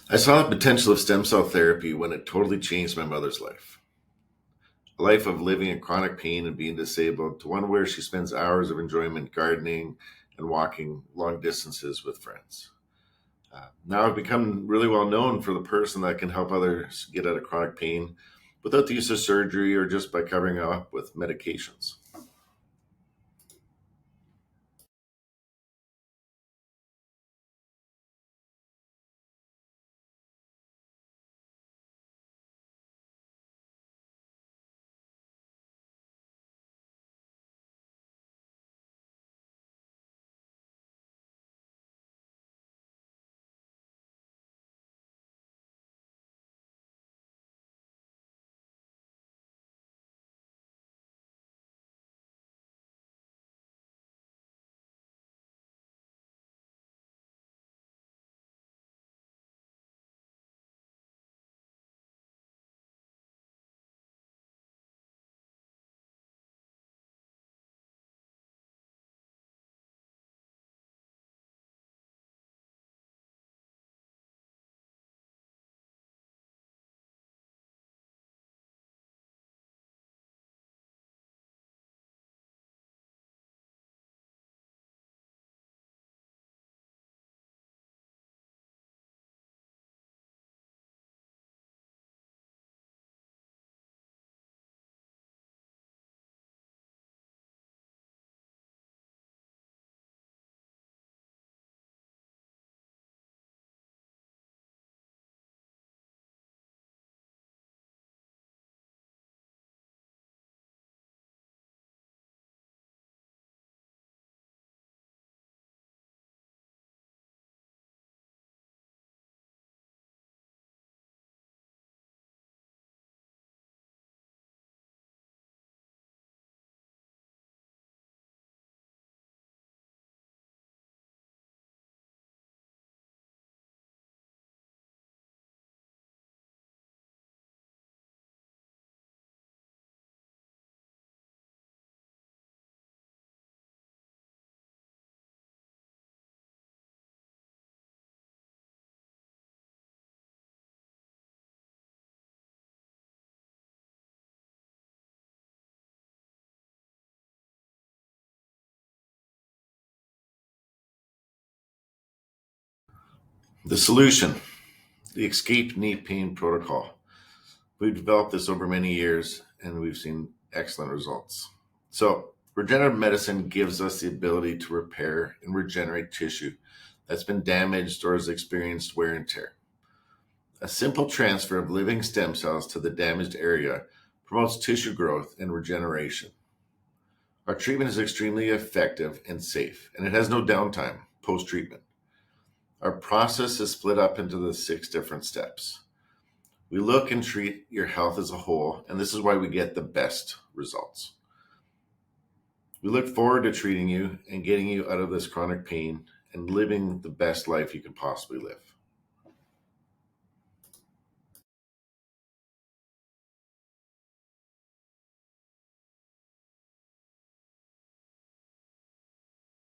I saw the potential of stem cell therapy when it totally changed my mother's life. A life of living in chronic pain and being disabled to one where she spends hours of enjoyment gardening and walking long distances with friends. Now I've become really well known for the person that can help others get out of chronic pain without the use of surgery or just by covering up with medications. The solution, the escape knee pain protocol. We've developed this over many years and we've seen excellent results. So, regenerative medicine gives us the ability to repair and regenerate tissue that's been damaged or has experienced wear and tear. A simple transfer of living stem cells to the damaged area promotes tissue growth and regeneration. Our treatment is extremely effective and safe, and it has no downtime post treatment. Our process is split up into the six different steps. We look and treat your health as a whole, and this is why we get the best results. We look forward to treating you and getting you out of this chronic pain and living the best life you can possibly live.